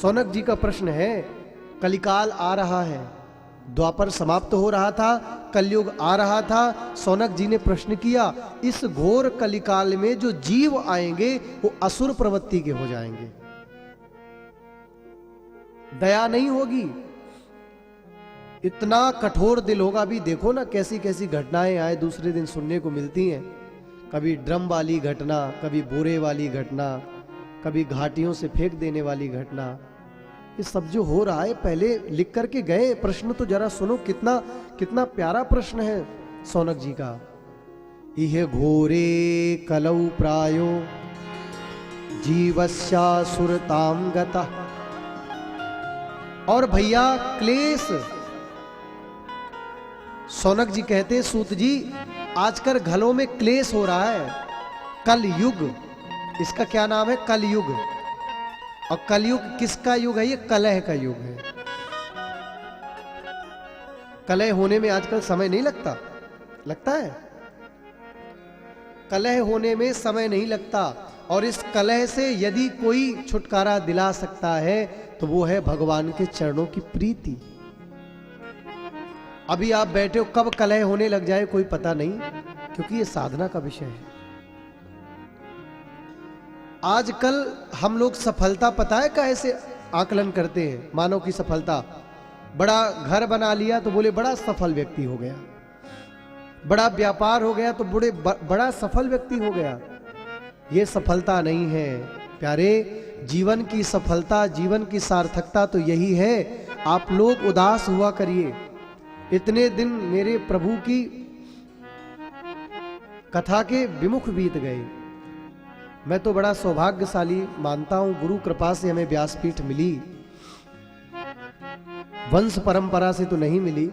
सौनक जी का प्रश्न है, कलिकाल आ रहा है, द्वापर समाप्त हो रहा था, कलयुग आ रहा था। सौनक जी ने प्रश्न किया, इस घोर कलिकाल में जो जीव आएंगे वो असुर प्रवृत्ति के हो जाएंगे, दया नहीं होगी, इतना कठोर दिल होगा। अभी देखो ना कैसी कैसी घटनाएं आए दूसरे दिन सुनने को मिलती हैं। कभी ड्रम वाली घटना, कभी बोरे वाली घटना, कभी घाटियों से फेंक देने वाली घटना। ये सब जो हो रहा है, पहले लिख करके गए। प्रश्न तो जरा सुनो, कितना कितना प्यारा प्रश्न है सौनक जी का। इह घोरे कलौ प्रायो जीवस्यासुरतां गतः। और भैया क्लेश, सौनक जी कहते, सूत जी आजकल घरों में क्लेश हो रहा है। कल युग, इसका क्या नाम है? कल युग। और कलयुग किसका युग है? ये कलह का युग है। कलह होने में आजकल समय नहीं लगता, लगता है? कलह होने में समय नहीं लगता। और इस कलह से यदि कोई छुटकारा दिला सकता है तो वो है भगवान के चरणों की प्रीति। अभी आप बैठे हो, कब कलह होने लग जाए कोई पता नहीं, क्योंकि ये साधना का विषय है। आजकल हम लोग सफलता पता है कैसे आकलन करते हैं? मानव की सफलता, बड़ा घर बना लिया तो बोले बड़ा सफल व्यक्ति हो गया, बड़ा व्यापार हो गया तो बड़ा सफल व्यक्ति हो गया। ये सफलता नहीं है प्यारे। जीवन की सफलता, जीवन की सार्थकता तो यही है, आप लोग उदास हुआ करिए। इतने दिन मेरे प्रभु की कथा के विमुख बीत गए। मैं तो बड़ा सौभाग्यशाली मानता हूं, गुरु कृपा से हमें व्यासपीठ मिली, वंश परंपरा से तो नहीं मिली,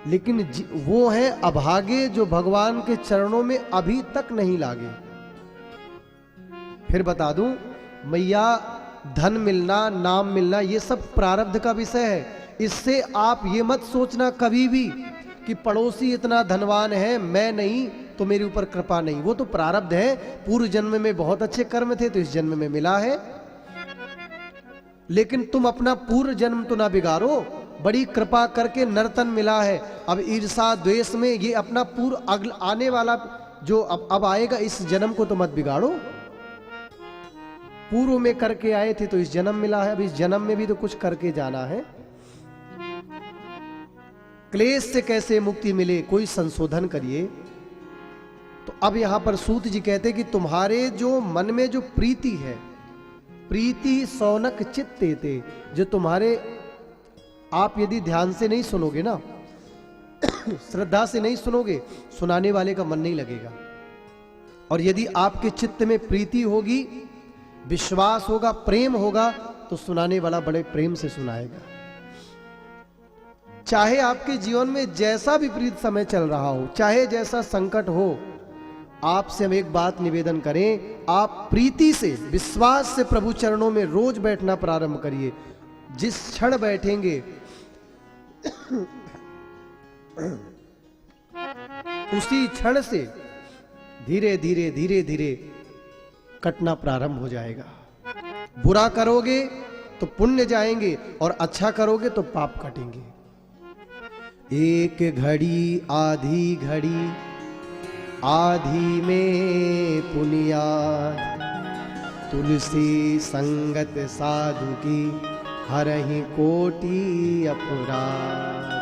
लेकिन वो है अभागे जो भगवान के चरणों में अभी तक नहीं लागे। फिर बता दूं, मैया धन मिलना, नाम मिलना, ये सब प्रारब्ध का विषय है। इससे आप ये मत सोचना कभी भी कि पड़ोसी इतना धनवान है, मैं नहीं तो मेरे ऊपर कृपा नहीं। वो तो प्रारब्ध है, पूर्व जन्म में बहुत अच्छे कर्म थे तो इस जन्म में मिला है। लेकिन तुम अपना पूर्व जन्म तो ना बिगाड़ो, बड़ी कृपा करके नर्तन मिला है। अब ईर्षा द्वेष में ये अपना पूर्व आने वाला जो अब आएगा, इस जन्म को तो मत बिगाड़ो। पूर्व में करके आए थे तो इस जन्म मिला है, अब इस जन्म में भी तो कुछ करके जाना है। क्लेश से कैसे मुक्ति मिले, कोई संशोधन करिए। तो अब यहां पर सूत जी कहते कि तुम्हारे जो मन में जो प्रीति है, प्रीति सौनक चित्ते थे, जो तुम्हारे, आप यदि ध्यान से नहीं सुनोगे ना, श्रद्धा से नहीं सुनोगे, सुनाने वाले का मन नहीं लगेगा। और यदि आपके चित्त में प्रीति होगी, विश्वास होगा, प्रेम होगा, तो सुनाने वाला बड़े प्रेम से सुनाएगा। चाहे आपके जीवन में जैसा विपरीत समय चल रहा हो, चाहे जैसा संकट हो, आपसे हम एक बात निवेदन करें, आप प्रीति से, विश्वास से प्रभु चरणों में रोज बैठना प्रारंभ करिए। जिस क्षण बैठेंगे उसी क्षण से धीरे धीरे धीरे धीरे कटना प्रारंभ हो जाएगा। बुरा करोगे तो पुण्य जाएंगे और अच्छा करोगे तो पाप कटेंगे। एक घड़ी आधी घड़ी, आधी में पुनियाद, तुलसी संगत साधु की हरहि कोटि अपराध।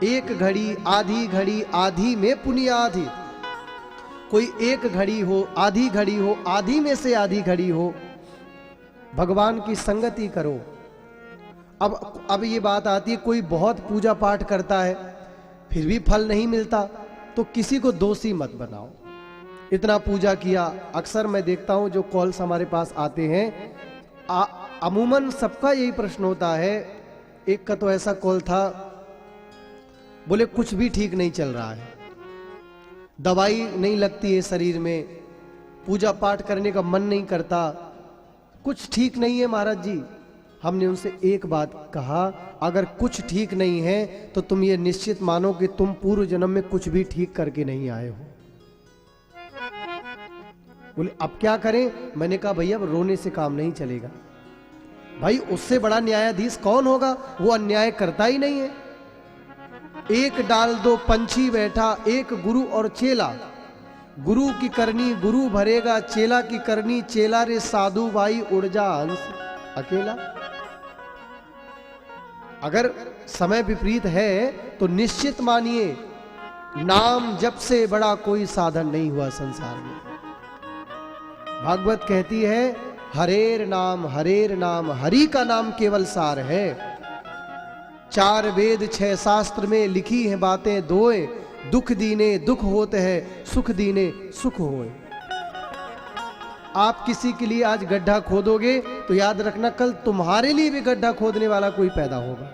एक घड़ी आधी में पुनियाद। कोई एक घड़ी हो, आधी घड़ी हो, आधी में से आधी घड़ी हो, भगवान की संगति करो। अब ये बात आती है, कोई बहुत पूजा पाठ करता है फिर भी फल नहीं मिलता, तो किसी को दोषी मत बनाओ। इतना पूजा किया, अक्सर मैं देखता हूं जो कॉल्स हमारे पास आते हैं, अमूमन सबका यही प्रश्न होता है। एक का तो ऐसा कॉल था, बोले कुछ भी ठीक नहीं चल रहा है, दवाई नहीं लगती है शरीर में, पूजा पाठ करने का मन नहीं करता, कुछ ठीक नहीं है महाराज जी। हमने उनसे एक बात कहा, अगर कुछ ठीक नहीं है तो तुम ये निश्चित मानो कि तुम पूर्व जन्म में कुछ भी ठीक करके नहीं आए हो। बोले अब क्या करें? मैंने कहा भैया अब रोने से काम नहीं चलेगा। भाई उससे बड़ा न्यायाधीश कौन होगा? वो अन्याय करता ही नहीं है। एक डाल दो पंछी बैठा, एक गुरु और चेला। गुरु की करनी गुरु भरेगा, चेला की करनी चेला रे साधु भाई उड़ जा हंस अकेला। अगर समय विपरीत है तो निश्चित मानिए नाम जप से बड़ा कोई साधन नहीं हुआ संसार में। भागवत कहती है हरेर नाम हरि का नाम केवल सार है। 4 वेद 6 शास्त्र में लिखी है बातें दोए, दुख दीने दुख होते हैं, सुख दीने सुख होए। आप किसी के लिए आज गड्ढा खोदोगे तो याद रखना कल तुम्हारे लिए भी गड्ढा खोदने वाला कोई पैदा होगा।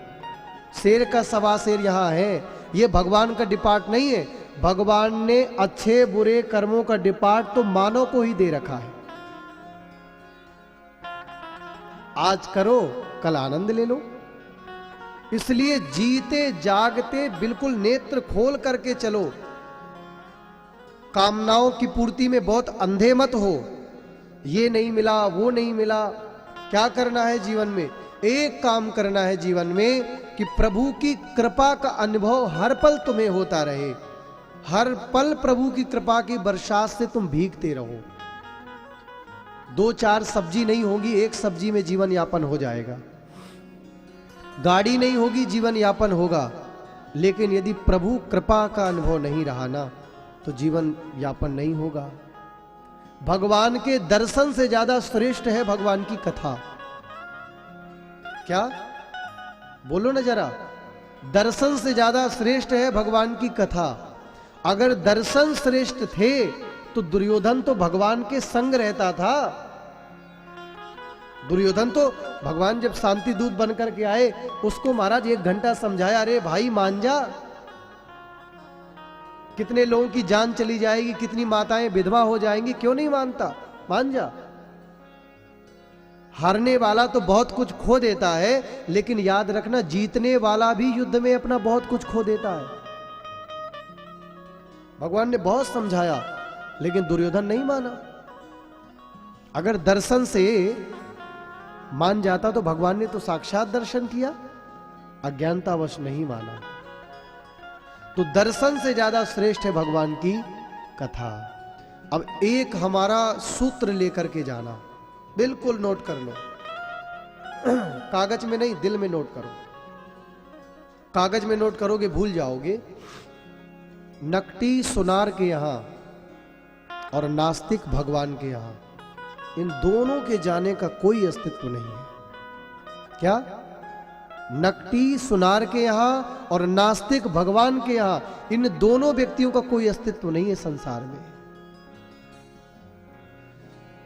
शेर का सवा शेर यहां है, ये भगवान का डिपार्ट नहीं है। भगवान ने अच्छे बुरे कर्मों का डिपार्ट तो मानव को ही दे रखा है। आज करो कल आनंद ले लो। इसलिए जीते जागते बिल्कुल नेत्र खोल करके चलो। कामनाओं की पूर्ति में बहुत अंधे मत हो। ये नहीं मिला वो नहीं मिला। क्या करना है जीवन में? एक काम करना है जीवन में कि प्रभु की कृपा का अनुभव हर पल तुम्हें होता रहे। हर पल प्रभु की कृपा की बरसात से तुम भीगते रहो। 2-4 सब्जी नहीं होगी, एक सब्जी में जीवन यापन हो जाएगा। गाड़ी नहीं होगी, जीवन यापन होगा। लेकिन यदि प्रभु कृपा का अनुभव नहीं रहा ना तो जीवन यापन नहीं होगा। भगवान के दर्शन से ज्यादा श्रेष्ठ है भगवान की कथा। क्या बोलो ना जरा, दर्शन से ज्यादा श्रेष्ठ है भगवान की कथा। अगर दर्शन श्रेष्ठ थे तो दुर्योधन तो भगवान के संग रहता था। दुर्योधन तो भगवान जब शांति दूत बनकर के आए उसको महाराज 1 घंटा समझाया, अरे भाई मान जा, कितने लोगों की जान चली जाएगी, कितनी माताएं विधवा हो जाएंगी, क्यों नहीं मानता? मान जा। हारने वाला तो बहुत कुछ खो देता है, लेकिन याद रखना जीतने वाला भी युद्ध में अपना बहुत कुछ खो देता है। भगवान ने बहुत समझाया लेकिन दुर्योधन नहीं माना। अगर दर्शन से मान जाता तो भगवान ने तो साक्षात दर्शन किया, अज्ञानतावश नहीं माना। तो दर्शन से ज्यादा श्रेष्ठ है भगवान की कथा। अब एक हमारा सूत्र लेकर के जाना, बिल्कुल नोट कर लो। कागज में नहीं, दिल में नोट करो। कागज में नोट करोगे भूल जाओगे। नकटी सुनार के यहां और नास्तिक भगवान के यहां, इन दोनों के जाने का कोई अस्तित्व नहीं है। क्या? नकटी सुनार के यहां और नास्तिक भगवान के यहां, इन दोनों व्यक्तियों का कोई अस्तित्व नहीं है संसार में।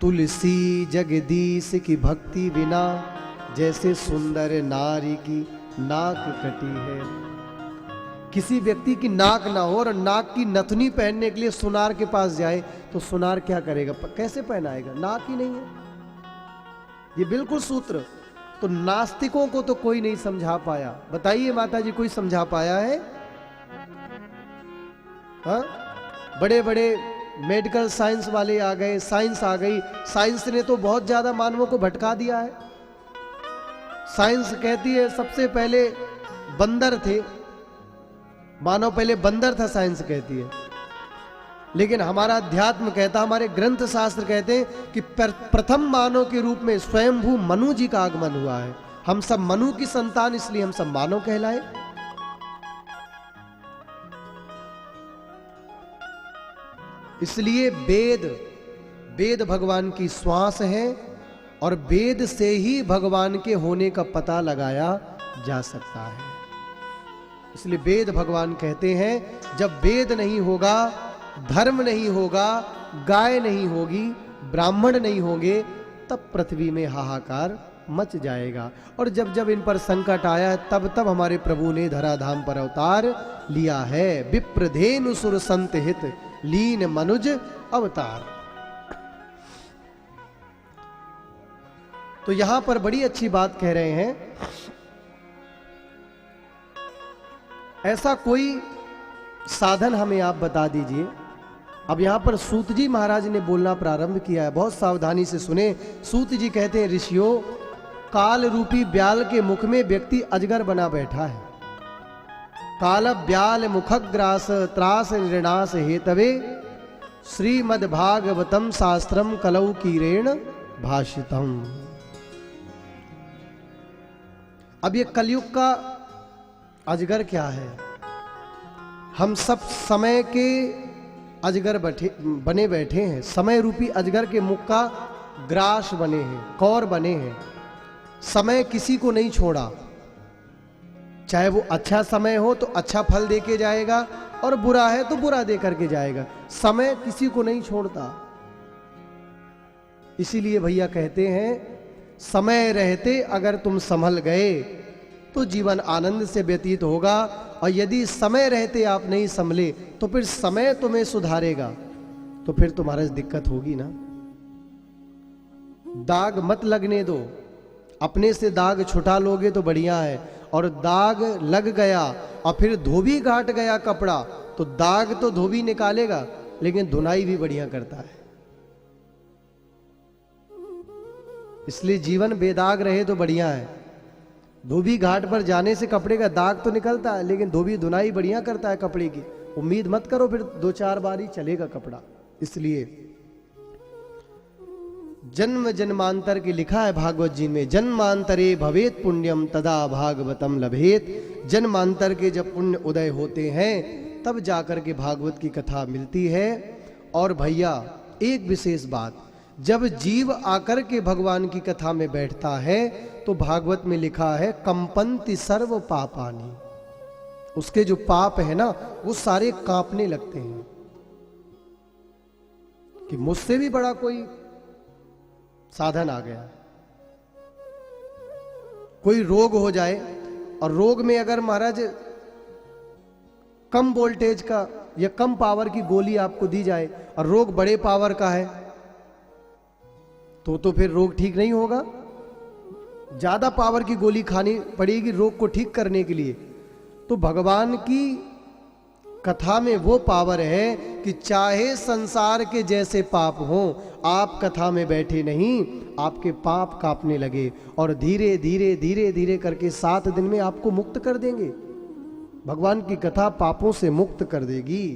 तुलसी जगदीश की भक्ति बिना जैसे सुंदर नारी की नाक कटी है। किसी व्यक्ति की नाक ना हो और नाक की नथनी पहनने के लिए सुनार के पास जाए तो सुनार क्या करेगा? कैसे पहनाएगा? नाक ही नहीं है। ये बिल्कुल सूत्र तो नास्तिकों को तो कोई नहीं समझा पाया। बताइए माता जी, कोई समझा पाया है? हाँ, बड़े बड़े मेडिकल साइंस वाले आ गए, साइंस आ गई। साइंस ने तो बहुत ज्यादा मानवों को भटका दिया है। साइंस कहती है सबसे पहले बंदर थे, मानव पहले बंदर था, साइंस कहती है। लेकिन हमारा अध्यात्म कहता, हमारे ग्रंथ शास्त्र कहते हैं कि प्रथम मानव के रूप में स्वयंभू मनु जी का आगमन हुआ है। हम सब मनु की संतान, इसलिए हम सब मानव कहलाए। इसलिए वेद भगवान की श्वास है और वेद से ही भगवान के होने का पता लगाया जा सकता है। इसलिए वेद भगवान कहते हैं जब वेद नहीं होगा, धर्म नहीं होगा, गाय नहीं होगी, ब्राह्मण नहीं होंगे, तब पृथ्वी में हाहाकार मच जाएगा। और जब जब इन पर संकट आया तब तब हमारे प्रभु ने धराधाम पर अवतार लिया है। विप्रधेनु सुर संत हित लीन मनुज अवतार। तो यहां पर बड़ी अच्छी बात कह रहे हैं, ऐसा कोई साधन हमें आप बता दीजिए अब यहां पर सूत जी महाराज ने बोलना प्रारंभ किया है, बहुत सावधानी से सुने। सूत जी कहते हैं, ऋषियों, काल रूपी ब्याल के मुख में व्यक्ति अजगर बना बैठा है। काल ब्याल मुखग्रास त्रास निर्णास हेतवे श्रीमद् भागवतम शास्त्रम कलौ कीरेण भाषितम। अब ये कलयुग का अजगर क्या है? हम सब समय के अजगर बने बैठे हैं। समय रूपी अजगर के मुख का ग्रास बने हैं, कौर बने हैं। समय किसी को नहीं छोड़ा, चाहे वो अच्छा समय हो तो अच्छा फल दे के जाएगा, और बुरा है तो बुरा दे करके जाएगा। समय किसी को नहीं छोड़ता। इसीलिए भैया कहते हैं, समय रहते अगर तुम संभल गए तो जीवन आनंद से व्यतीत होगा, और यदि समय रहते आप नहीं संभले तो फिर समय तुम्हें सुधारेगा, तो फिर तुम्हारा दिक्कत होगी ना। दाग मत लगने दो, अपने से दाग छुटा लोगे तो बढ़िया है, और दाग लग गया और फिर धोबी घाट गया कपड़ा, तो दाग तो धोबी निकालेगा लेकिन धुनाई भी बढ़िया करता है। इसलिए जीवन बेदाग रहे तो बढ़िया है। धोबी घाट पर जाने से कपड़े का दाग तो निकलता है, लेकिन धोबी धुनाई बढ़िया करता है कपड़े की। उम्मीद मत करो फिर 2-4 बार ही चलेगा कपड़ा। इसलिए जन्म जन्मांतर की लिखा है भागवत जी में, जन्मांतरे भवेत पुण्यम तदा भागवतम लभेत। जन्मांतर के जब पुण्य उदय होते हैं तब जाकर के भागवत की कथा मिलती है। और भैया एक विशेष बात, जब जीव आकर के भगवान की कथा में बैठता है तो भागवत में लिखा है, कंपंति सर्व पापानि। उसके जो पाप है ना वो सारे कांपने लगते हैं कि मुझसे भी बड़ा कोई साधन आ गया। कोई रोग हो जाए, और रोग में अगर महाराज कम वोल्टेज का या कम पावर की गोली आपको दी जाए और रोग बड़े पावर का है, तो फिर रोग ठीक नहीं होगा। ज्यादा पावर की गोली खानी पड़ेगी रोग को ठीक करने के लिए। तो भगवान की कथा में वो पावर है कि चाहे संसार के जैसे पाप हो, आप कथा में बैठे नहीं, आपके पाप कांपने लगे और धीरे धीरे धीरे धीरे करके 7 दिन में आपको मुक्त कर देंगे। भगवान की कथा पापों से मुक्त कर देगी।